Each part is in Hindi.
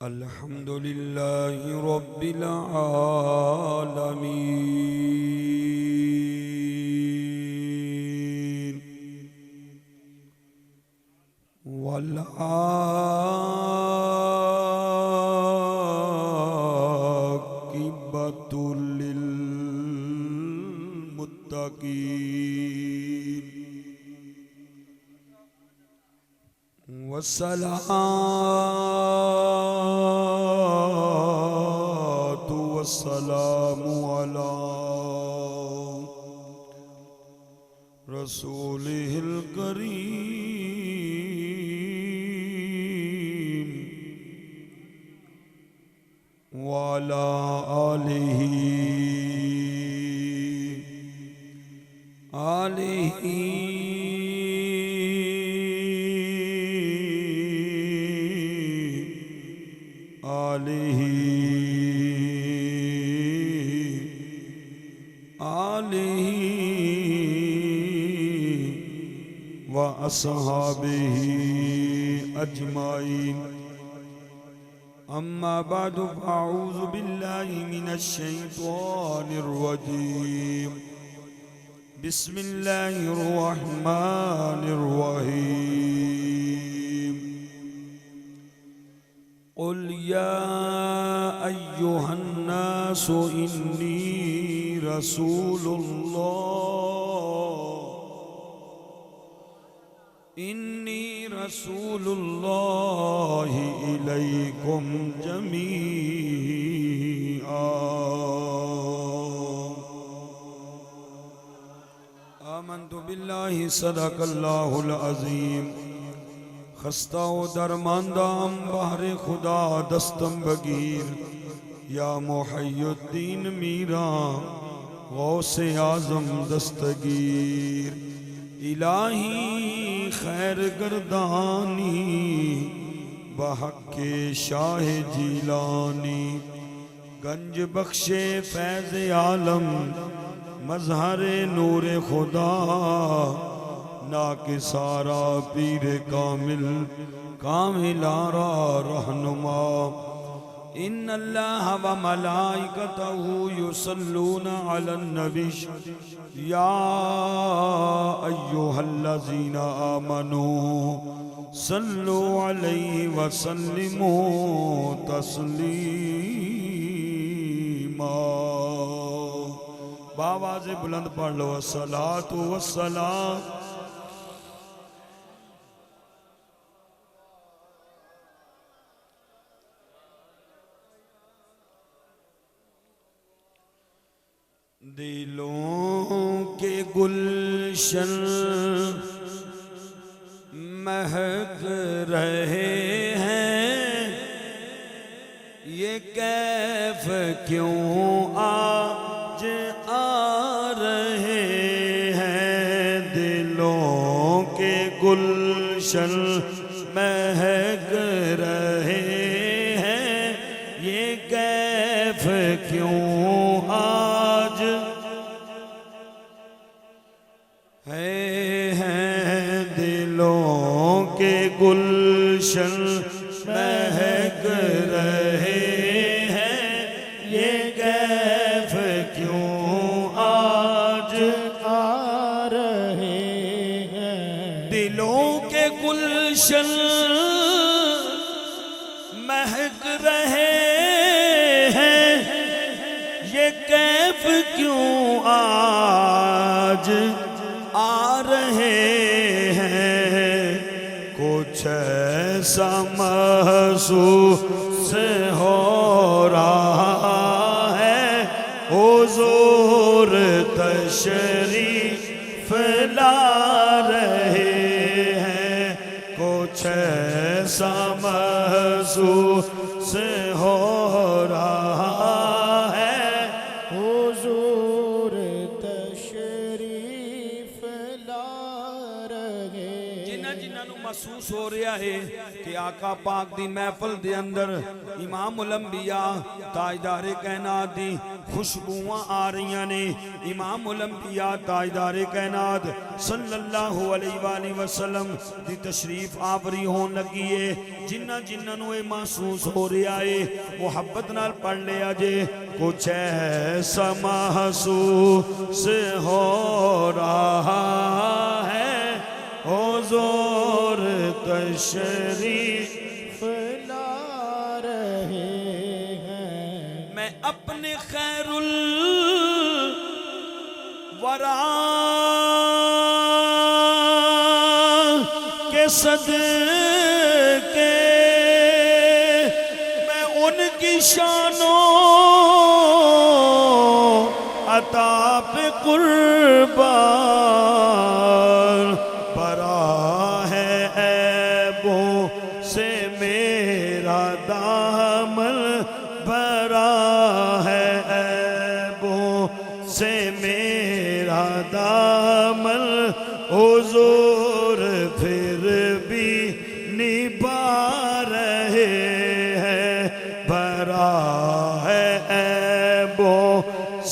अल्हम्दुलिल्लाहि रब्बिल आलमीन वल आक़िबतु लिल मुत्तक़ीन वस्सलातु वस्सलामु अला रसूलिहिल करीम वाला आलिही व अस्हाबिही अजमाइन अम्मा बादु फ़अऊज़ु बिल्लाहि मिनश शैतानिर रजीम बिस्मिल्लाहिर रहमानिर रहीम क़ुल या अय्युहन्नासु इन्नी रसूलुल्लाहि इलैकुम जमीआ आमन्तु बिल्लाहि सदक़ल्लाहुल अज़ीम खस्ता व दरमांदाम बहरे खुदा दस्तम बगीर या मुहय्युद्दीन मीरा गौसे आज़म दस्तगीर इलाही खैर गर्दानी बहक़े शाह जीलानी गंज बख्शे फैज़ आलम मज़हरे नूर खुदा ना के सारा पीर कामिल कामिलारा रहनुमा इन्नल्लाह व मलाइकतहु युसल्लूना अलन नबी या अय्युहल्लज़ीना आमनू सल्लु अलैहि व सल्लिमू तस्लीमा। बावाज़े बुलंद पढ़ लो अस्सलातु वस्सलाम दिलों के गुलशन महक रहे हैं ये कैफ क्यों आज आ रहे हैं दिलों के गुलशन महक रहे हैं ये कैफ क्यों आज हैं दिलों के गुलशन महक रहे हैं ये कैफ क्यों आज आ रहे हैं दिलों के गुलशन महक रहे हैं ये कैफ क्यों आज आ रहे हैं कुछ ऐसा महसूस हो रहा है हुजूर तशरीफ ला रहे हैं कुछ ऐसा महसूस हो रहा है हुजूर तशरीफ ला रहे जिन जिन्होंने महसूस हो रहा है कि आका पाक दी महफिल दे अंदर इमाम उल अंबिया ताजदारे कायनात दी खुशबुआं आ रही ने। इमाम उल अंबिया ताजदारे कायनात सल्लल्लाहु अलैहि वसल्लम दी तशरीफ आवरी होने लगी है। जिन्होंने ये महसूस हो रहा है मुहब्बत नाल पढ़ लिया जे। कुछ ऐसा महसूस हो रहा है हुजूर तशरीफ ला रहे हैं। मैं अपने खैरुल वरा के सदके मैं उनकी शानों अता पे कुर्बान बरा है ऐबों से मेरा दामन भरा है ऐबों से मेरा दामन हुजूर फिर भी निभा रहे हैं। भरा है ऐबों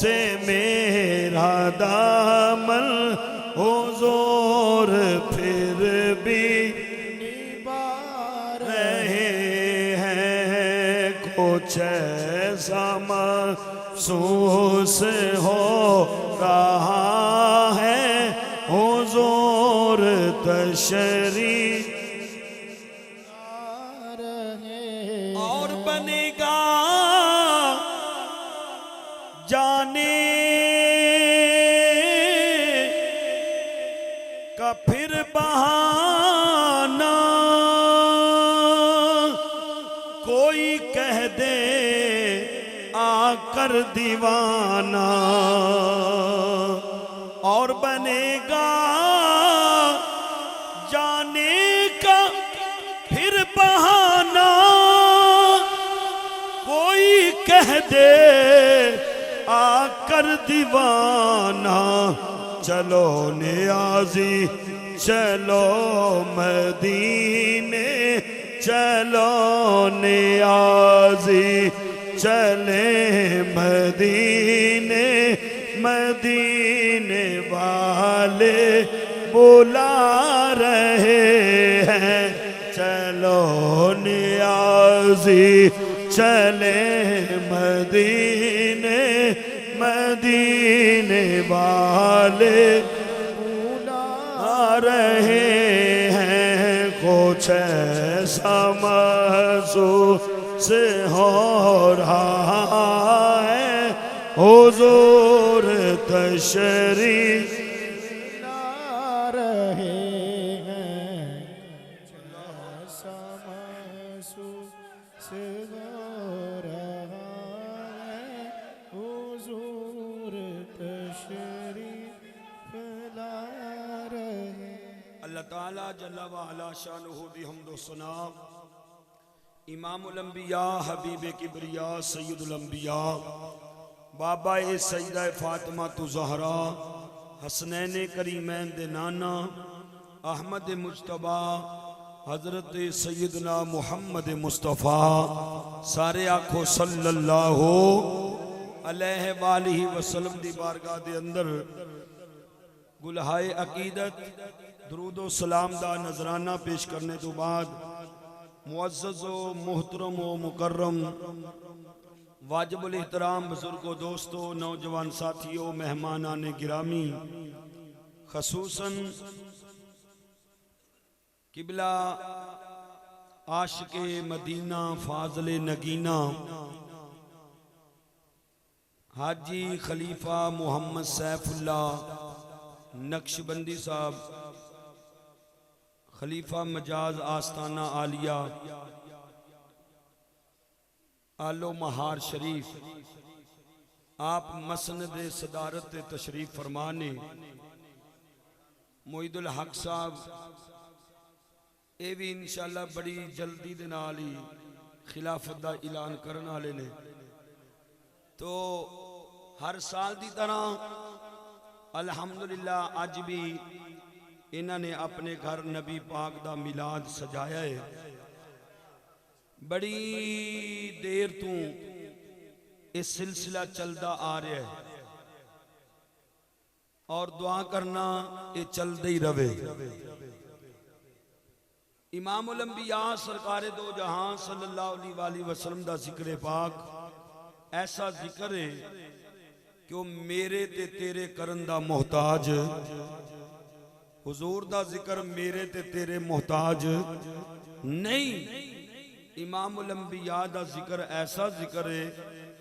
से मेरा दामन हुजूर फिर भी निभा रहे हैं। कुछ ऐसा महसूस हो रहा है हुजूर तशरीफ ला रहे। और बनेगा जाने का फिर बहाना कोई कह दे आकर दीवाना। और बनेगा जाने का फिर बहाना कोई कह दे आकर दीवाना। चलो नियाजी चलो मदीने चलो नियाजी चले मदीने मदीने वाले बुला रहे हैं। चलो नियाजी चले मदीने मदीने वाले बुला रहे हैं। कुछ ऐसा महसूस हो रहा है हुजूर तशरीफ ला रहे हैं। ऐसा महसूस हो रहा है हुजूर तशरीफ ला रहे। अल्लाह ताला जल्ला व अला शानुहु दी हम्द व सना इमामुल अंबिया हबीब किबरिया सैयदुल अंबिया बाबा ए सईदा फातिमा तु ज़हरा हसनैन करीमैन दे नाना अहमद मुज्तबा हजरत सैयदना मुहम्मद मुस्तफ़ा सारे आखो सल्लल्लाहु अलैहि वसल्लम दी बारगाह दे अंदर गुलहाए अकीदत दरूदो सलाम दा नजराना पेश करने तो बाद मुअज़्ज़ज़ व मुहतरम व मुकर्रम वाजिबुल एहतराम बुजुर्गों दोस्तों नौजवान साथियों मेहमानान गिरामी खसूसन किबला आशिक़े मदीना फाज़िले नगीना हाजी खलीफा मोहम्मद सैफुल्ला नक्शबंदी साहब खलीफा मजाज आस्ताना आलिया आलो महार शरीफ आप मसनद सदारत तशरीफ फरमाने मोईदुल हक साहब ये भी इंशाअल्लाह बड़ी जल्दी दे नाल ही खिलाफत का ऐलान करने वाले ने। तो हर साल की तरह अल्हम्दुलिल्लाह अज भी इन्होंने अपने घर नबी पाक दा मिलाद सजाया है। बड़ी देर तू ये सिलसिला चलता आ रहा है और दुआ करना ये चलते ही रवे। इमामुल अंबिया सरकारे दो जहां सल्लल्लाहु अलैहि वसल्लम दा जिक्र पाक ऐसा जिक्र है कि वो मेरे ते तेरे करन दा मोहताज। हुजूर दा जिक्र मेरे ते तेरे मोहताज नहीं। इमामुल अंबिया दा जिक्र ऐसा जिक्र है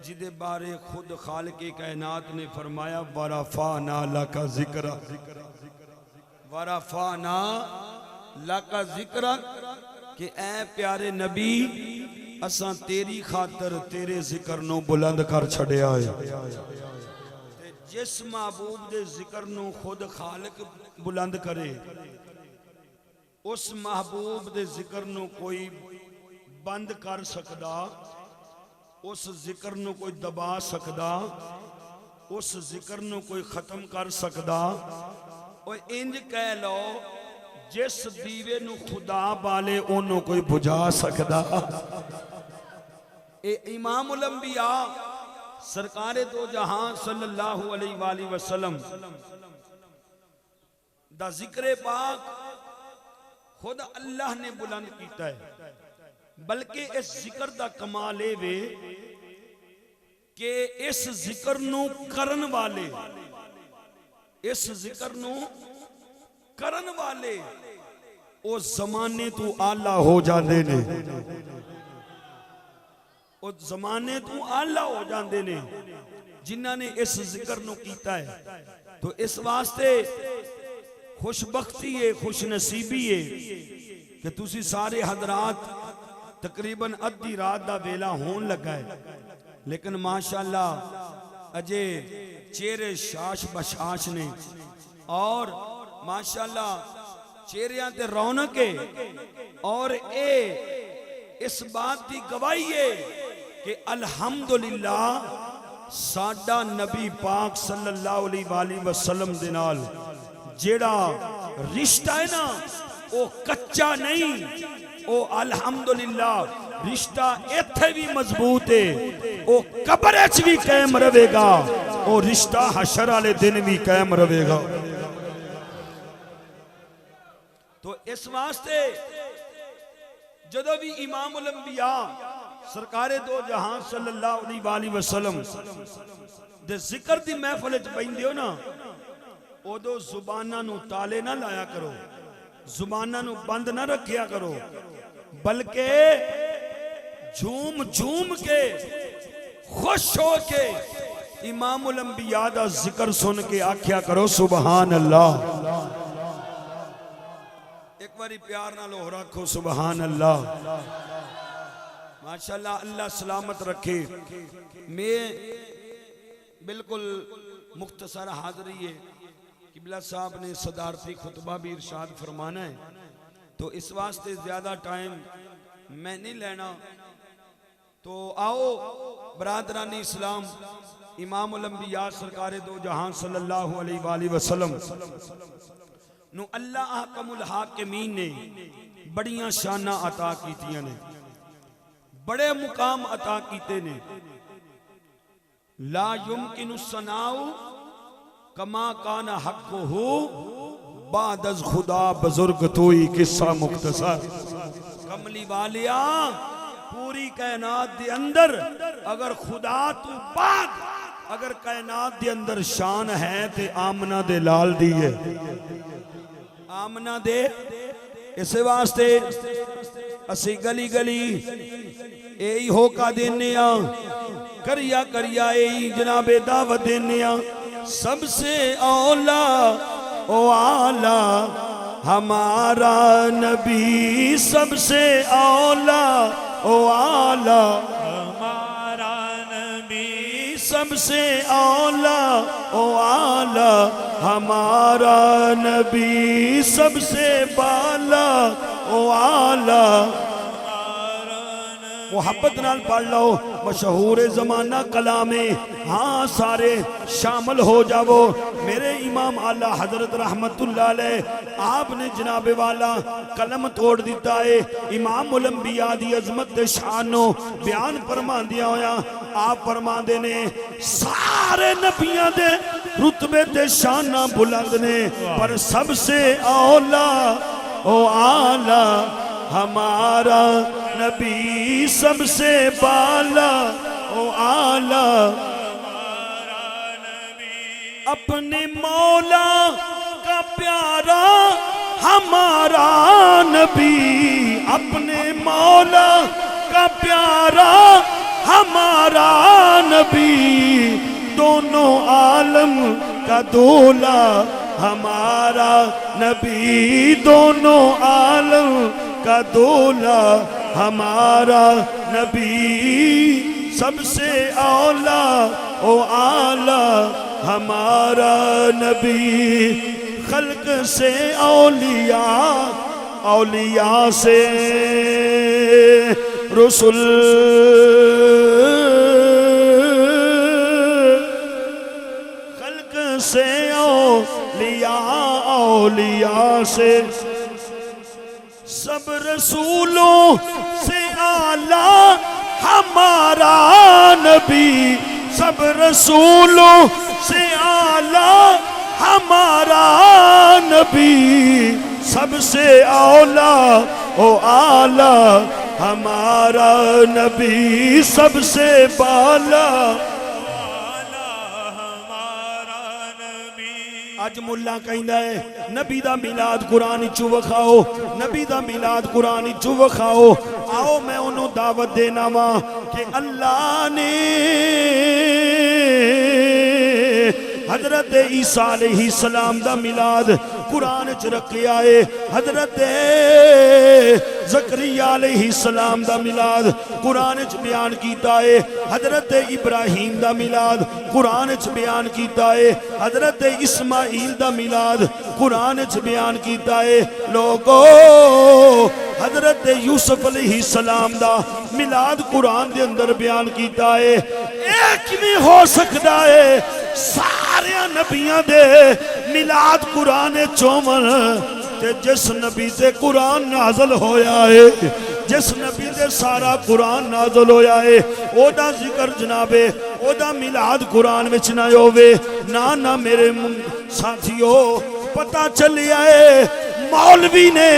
जिदे बारे खुद खालिक कायनात ने फरमाया वरफाना लका जिक्रा, वरफाना लका जिक्रा कि ऐ प्यारे नबी असां तेरी खातर तेरे जिक्र नू बुलंद कर छड़िया है। जिस महबूब दे जिक्र नू खुद खालिक बुलंद करे उस महबूब दे जिक्र नू कोई बंद कर सकदा, उस जिक्र नू कोई दबा सकदा, उस जिक्र नू कोई खत्म कर सकदा। और इंज कह लो जिस दीवे नू खुदा बाले ओनू कोई बुझा सकदा। ए इमामुल अंबिया सरकारे दो जहां सल्लल्लाहु अलैहि वसल्लम दा जिक्र पाक खुद अल्लाह ने बुलंद किया है। बल्कि इस जिक्र दा कमाल ए वे कि इस जिक्र नू करन वाले, इस जिक्र नू करन वाले ओ जमाने तो आला हो जाते ने, ओ जमाने तो आला हो जाते ने जिन्हां ने इस जिक्र नू कीता है। तो इस वास्ते खुशबख्ती है, खुश नसीबी है कि तुसी सारे हजरात तकरीबन अद्धी रात का वेला होन लगा है, लेकिन माशाअल्लाह अजे चेहरे शाश बशाश ने और माशाअल्लाह चेहरियां ते रौनक है। और ए इस बात की गवाही है कि अल्हम्दुलिल्लाह साडा नबी पाक सल्लल्लाहु अलैहि वसल्लम दे नाल जेड़ा रिश्ता है ना वो कच्चा नहीं, ओ अल्हम्दुलिल्लाह रिश्ता इत्थे भी मजबूत है, ओ कब्र च भी कायम रहेगा, ओ रिश्ता हशर वाले दिन भी कायम रहेगा। तो इस वास्ते जदों भी इमामुल अंबिया सरकारे दो जहां सल्लल्लाहु अलैहि वसल्लम दे जिक्र दी महफिल च बैठदे हो ना, उदों जुबाना नू ताले ना लाया करो, जुबाना नू बंद ना रखिया करो, बल्कि झूम झूम के खुश हो के इमामुल अंबिया दा जिक्र सुन के आख्या करो सुबहान अल्लाह। एक बारी प्यार नाल हो रखो सुबहान अल्लाह। माशाअल्लाह, अल्लाह सलामत रखे। मैं बिल्कुल मुख्तसर हाज़री है, किबला साहब ने सदारती खुतबा भी इरशाद फरमाना है, तो इस वास्ते ज्यादा टाइम मैं नहीं लेना। तो आओ बरादरानी इस्लाम, इमामुल अंबिया सरकारे दो जहां सल्लल्लाहु अलैहि वसल्लम नु अल्लाह अहकमुल हाकिमीन ने बड़ियां शाना अता कीतियां ने, बड़े मुकाम अता कीते ने। ला युमकिनु सनाउ कमा काना हक़्क़ुहु बादज खुदा बुजुर्ग तोई किस्सा मुख्तसर। कमली वालिया पूरी कायनात दे अंदर अगर खुदा तू बाद अगर कायनात दे अंदर शान है ते आमना दे लाल दी है, आमना दे। इस वास्ते असी गली गली यही होका देने करिया करिया यही जनाबे दावत देने सबसे औला ओ आला हमारा नबी, सबसे औला ओ आला हमारा नबी, सबसे औला ओ आला हमारा नबी, सबसे बाला ओ आला मुहब्बत नाल पढ़ लो, मशहूर ज़माना कलामे, हाँ सारे शामिल हो जाओ। मेरे इमाम आला हजरत रहमतुल्लाह अलैह आपने जनाबे वाला कलम तोड़ दिता है। इमाम उल अंबिया दी अजमत दे शानो बयान फरमांदिया होया आप फरमांदे ने सारे नबियां दे रुतबे ते शाना बुलंद ने, पर सबसे औला ओ आला हमारा नबी, सबसे बाला ओ आला अपने मौला का प्यारा हमारा नबी, अपने मौला का प्यारा हमारा नबी, दोनों आलम का दूल्हा हमारा नबी, दोनों आलम का दूल्हा हमारा नबी, सबसे औला ओ आला हमारा नबी। खल्क से औलिया, औलिया से रसूल, खल्क से औलिया, औलिया से सब रसूलों से आला हमारा नबी, सब रसूलों से आला हमारा नबी, सबसे औला ओ आला हमारा नबी, सबसे बाला हमारा नबी। अज मुल्ला कहंदा है नबी दा मिलाद कुरान चू वखाओ, नबी दा मिलाद कुरान चू वखाओ। आओ मैं उन्होंने दावत देना वा कि अल्लाह ने हजरत ईसा अलैहिस्सलाम दा मिलाद कुरान च रखिया है, हजरत ज़करिया अलैहिस्सलाम दा मिलाद कुरान च बयान कीता है, हजरत इब्राहीम दा मिलाद कुरान च बयान कीता है, हजरत इस्माइल दा मिलाद कुरान च बयान कीता है। लोगो हजरत यूसुफ अलैहिस्सलाम दा मिलाद कुरान दे अंदर बयान कीता है। एक नहीं हो सकता है सारे नबियां दे मिलाद कुरान चोमन ते जिस नबी से कुरान नाजल होया है, जिस नबी से सारा कुरान नाजल होया है, ओदा जिक्र जनाबे ओदा मिलाद कुरान विच ना होवे। ना ना मेरे साथियों पता चलिया है मौलवी ने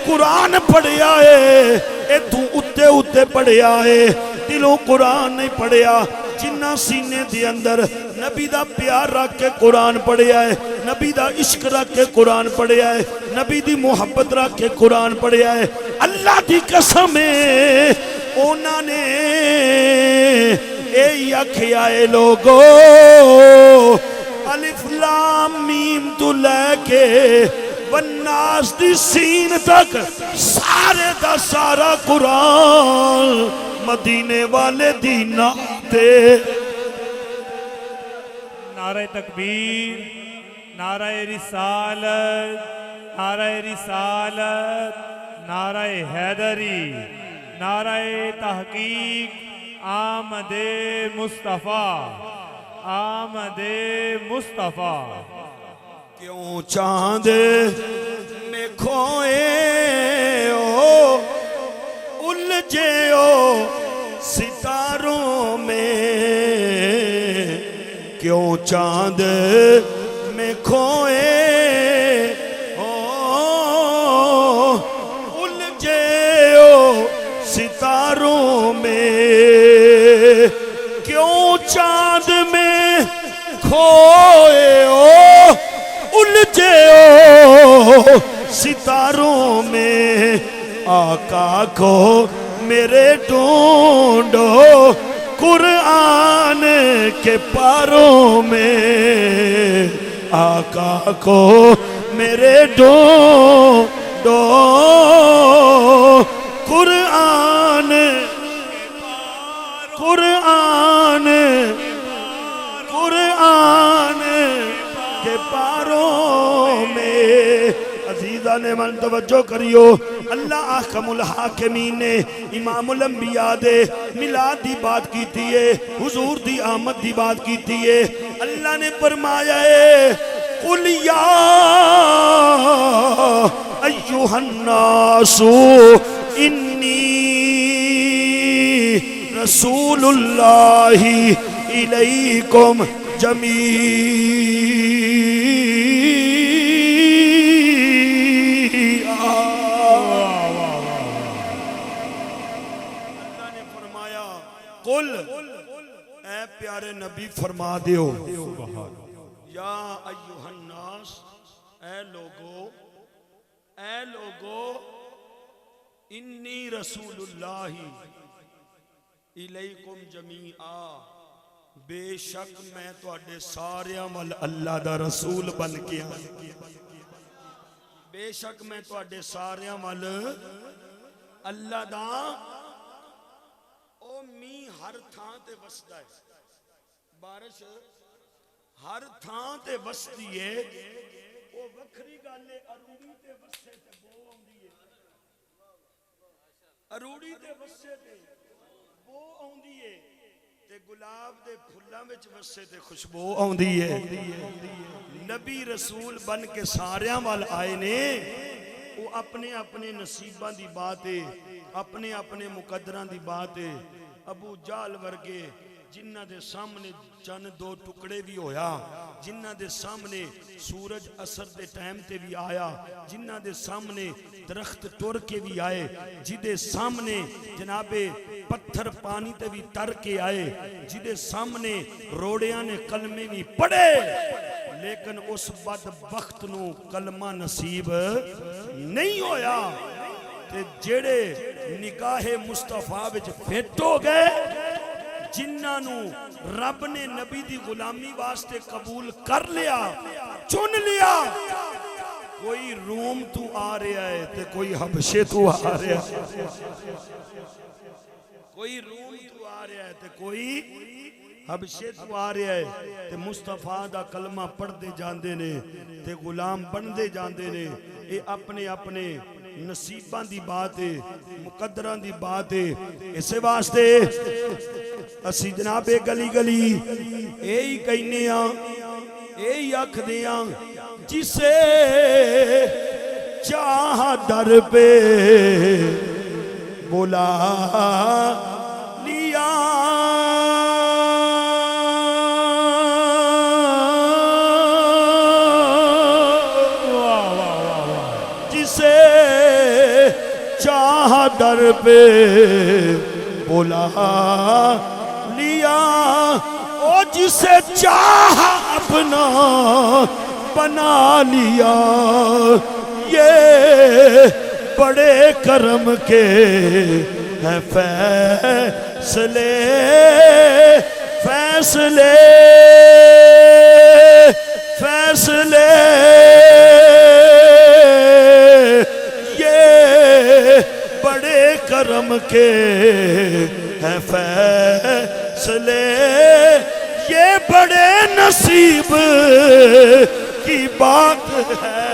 कुरान पढ़िया है, ए तू उत्ते उत्ते पढ़िया है, दिलों कुरान नहीं पढ़िया। जिन्ना सीने दे अंदर नबी दा प्यार रख के कुरान पढ़िया है, नबी दा इश्क रख के कुरान पढ़िया है, नबी दी मोहब्बत रख के कुरान पढ़िया है, अल्लाह दी कसम है उन्होंने यही आखिया है लोगो अलिफ लाम मीम तू लैके वन्नास दी सीन तक सारे दा सारा कुरान मदीने वाले दी नाते। नारे तकबीर, नारे रिसालत, नारे रिसालत, नारे हैदरी, नारे तहकीक, आमदे मुस्तफ़ा, आमदे मुस्तफ़ा। क्यों चांद में खोए ओ उलझे ओ सितारों में, क्यों चांद में खोए ओ उलझे ओ सितारों में, क्यों चांद में खोए ओ उलझे ओ सितारों में, आका को मेरे ढूंढो कुरान के पारों में, आका को मेरे ढूंढो कुरान, कुरान, कुरान के पारों में। अजीज़ान जाने मन तवज्जो करियो। अल्लाह अहकमुल हाकिमीन ने इमामुल अंबिया दे मिलाद दी बात कीती है, हुजूर दी आमद दी बात कीती है। अल्लाह ने फरमाया है कुल या अय्युहन्नासु इन्नी रसूलुल्लाहि इलैकुम जमीआ। अल्लाह ने फरमाया कुल ऐ प्यारे नबी फरमा दियो या अय्युहन्नास ऐ लोगो इन्नी रसूलुल्लाहि इलैकुम जमीआ, बेशक मैं तुहाडे सारियां वल अल्लाह दा रसूल बन के आया। बेशक मैं तुहाडे सारियां वल अल्लाह दा ओ मी हर थां ते वसदा है, बारिश हर थां ते वसदी है। ओ वखरी गल है अरूड़ी ते वसे ते बो आउंदी है, अरूड़ी ते वसे ते बो आउंदी है, ते गुलाब दे फुल्लां विच वसे ते खुशबू आउंदी है। नबी रसूल बन के सारियां वाल आए ने। वो अपने अपने नसीबां दी बात है, अपने अपने मुकद्दरां दी बात है। अबू जाल वर्गे जिन्हां दे सामने चन दो टुकड़े भी होया, जिन्हां दे सामने सूरज असर दे टाइम ते भी आया, जिन्हां दे सामने दरख्त टुर के भी आए, जिदे सामने जनाबे पत्थर पानी ते भी तर के आए, जिदे सामने रोड़ियां ने कलमे भी पढ़े, लेकिन उस बदबख्त नू कलमा नसीब नहीं होया। ते जेड़े निगाहे मुस्तफा विच फिट हो गए, जिन्हां नू रब ने नबी दी गुलामी वास्ते कबूल कर लिया, चुन लिया। कोई रूम तू आ रहा है ते कोई हबशे तू आ रहा है, कोई रूम तू आ रहा है ते कोई हबशे तू आ रहा है। ते मुस्तफा दा कलमा पढ़ते जाते ने ते गुलाम बनते जाते ने। ये अपने अपने नसीबां दी बात है, मुकद्दरां दी बात है। इस वास्ते असी जनाबे गली गली यही कहने यही आखदे जिसे चाह दर पे बुला लिया, जिसे चाह दर पे बुला लिया, ओ जिसे चाह अपना बना लिया। ये बड़े करम के हैं फैसले, फैसले, फैसले, ये बड़े करम के हैं फैसले, ये बड़े नसीब की बात है।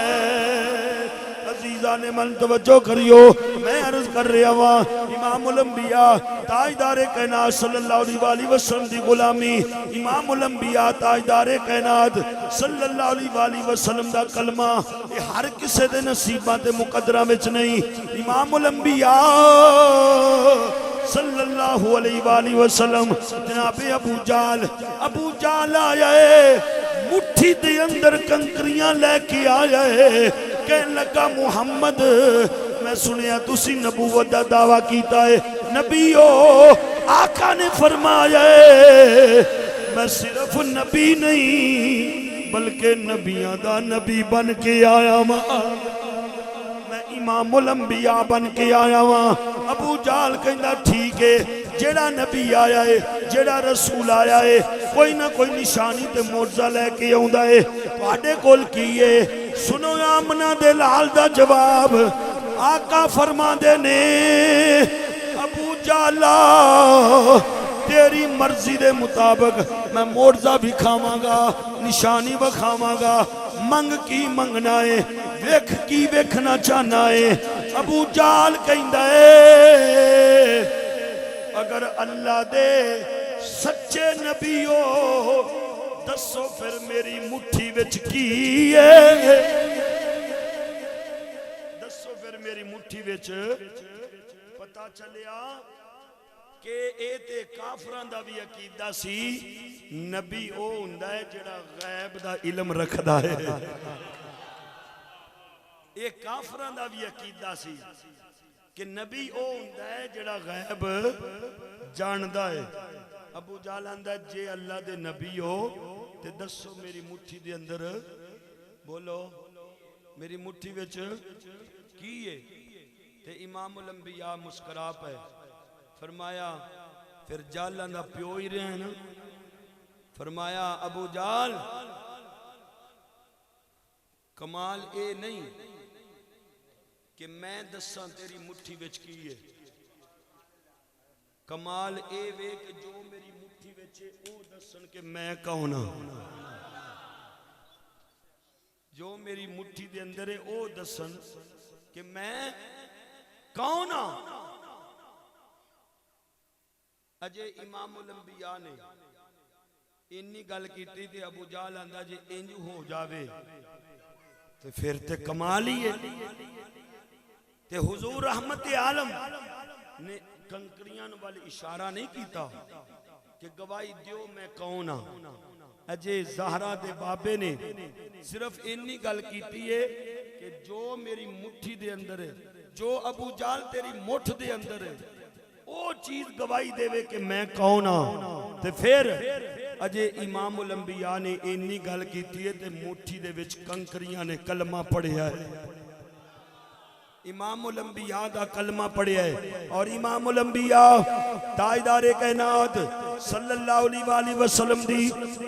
अजीजा ने मन तवज्जो करियो, मैं अर्ज कर रहा हूँ इमामुल अंबिया ताजदारे कायनात सल्लल्लाहु अलैहि वसल्लम दी गुलामी, इमामुल अंबिया ताजदारे कायनात सल्लल्लाहु अलैहि वसल्लम दा कलमा ये हर किसे दे नसीबां ते मुकद्दरां विच नहीं। इमामुल अंबिया सल्लल्लाहु अलैहि वसल्लम जनाबे अबू जाल आया है, मुट्ठी दे अंदर कंकरियां लेके आया है। कहने लगा मुहम्मद मैं सुनिया तुसी नबूवत दा दावा कीता है, नबी हो आका ने फरमाया है मैं सिर्फ नबी नहीं बल्कि नबियां दा नबी बन के आया वा, इमामुल अंबिया बन के आया वहां। अबू जाल कहंदा ठीक है, जेड़ा नबी आया है, जेड़ा रसूल आया है, कोई ना कोई निशानी ते मोजा लेके आउंदा है, तुहाडे कोल की है? सुनो आमना दे लाल दा जवाब। आका फरमांदे ने अबू जाला तेरी मर्जी दे मुताबिक मैं मोर्जा भी खावांगा, निशानी विखावांगा। मंग की मंगना है, वेख की वेखना चाहना है। अबू जाल कहंदा है अगर अल्लाह दे सच्चे नबी हो दसो फिर मेरी मुट्ठी विच की है, दसो फिर मेरी मुट्ठी विच। पता चलिया कि ए ते काफरां दा भी अकीदा सी नबी ओ हुंदा है जेड़ा गैब दा इल्म रखदा है। ये काफरां दा भी अकीदा सी कि नबी ओ हुंदा है जेड़ा गैब जानदा है। अबू जाल आंदा जे अल्लाह दे नबी हो ते दसो मेरी मुट्ठी दे अंदर, बोलो मेरी मुट्ठी विच की है। ते इमामुल अंबिया मुस्कुरा पे फरमाया फिर जालां दा प्यो ही रहे ना। फरमाया अबू जाल कमाल ए नहीं कि मैं दसा तेरी मुट्ठी विच की है, कमाल ए वे कि जो मेरी मुट्ठी विच ओ दसन कि मैं कौन हां। जो मेरी मुट्ठी दे अंदर है ओ दसन कि मैं कौन हां। अजे इमामुल अंबिया ने इन्नी गल कीती ते अबू जाल आंदा जे इंज हो जावे ते फिर ते कमाल ही है। ते हुजूर रहमत आलम ने कंकड़ियां वाल इशारा नहीं कीता कि गवाही दियो मैं कौन हां। अजे ज़हरा दे बाबे ने सिर्फ इन्नी गल कीती है कि जो मेरी मुट्ठी दे अंदर है, जो अबू जाल तेरी मुठ दे अंदर है, ओ चीज गवाही देवे कि मैं कौन हां। ते फिर अजे इमामुल अंबिया ने इन्नी गल कीती है ते मुट्ठी दे विच कंकरियां ने कलमा पढ़िया है। इमामुल अंबिया दा कलमा पढ़िया है और इमामुल अंबिया ताजदारे कायनात सल्लल्लाहु अलैहि वसल्लम दी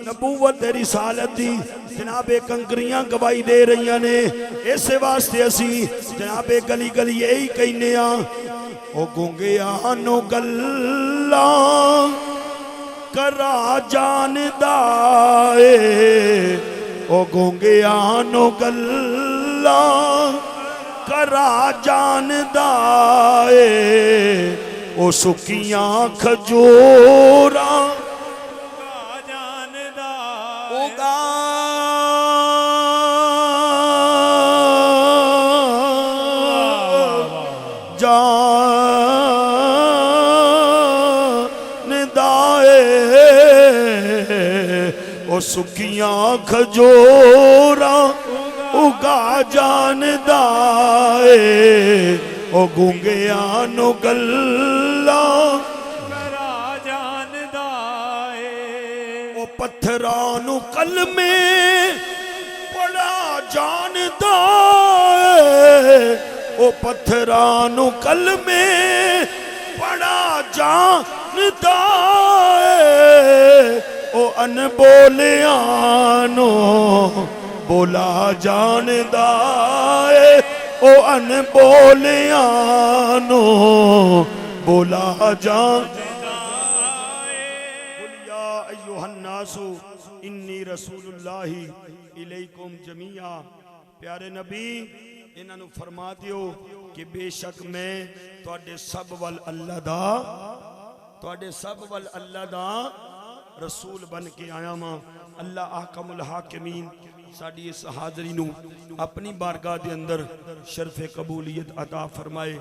नबूवत दी रिसालत दी जनाबे कंकरियां गवाही दे रही ने। इस वास्ते असी जनाबे गली गली यही कहने आ ओ गूंगिया नो गल्ला करा जानदा ए, ओ गूंगिया नो गल्ला करा जानदा ए, ओ सुकियां खजूरा जानदा ओगा ओ सुकियां खजूरा उगा जानदा ए, ओ गूंगिया नो गल्ला करा जानदा ए, ओ पत्थरां नु कलमे पढ़ा जानदा ए, ओ पत्थरां नु कलमे पढ़ा जानदा ए, ओ अनबोलियां नो बोला जानदा ए, ओ अनबोलियां नो बोला जानदा ए। या अय्युहन्नासु इन्नी रसूलुल्लाहि इलैकुम जमीआ। प्यारे नबी इन्हां नू फरमा दियो कि बेशक मैं तुहाडे सब वल अल्लाह दा, तुहाडे सब वल अल्लाह दा रसूल बन के आया मां। अल्लाह आकमुल हाकिमीन साड़ी इस हाजरी नू अपनी बारगाह दे अंदर शर्फे कबूलियत अता फरमाए।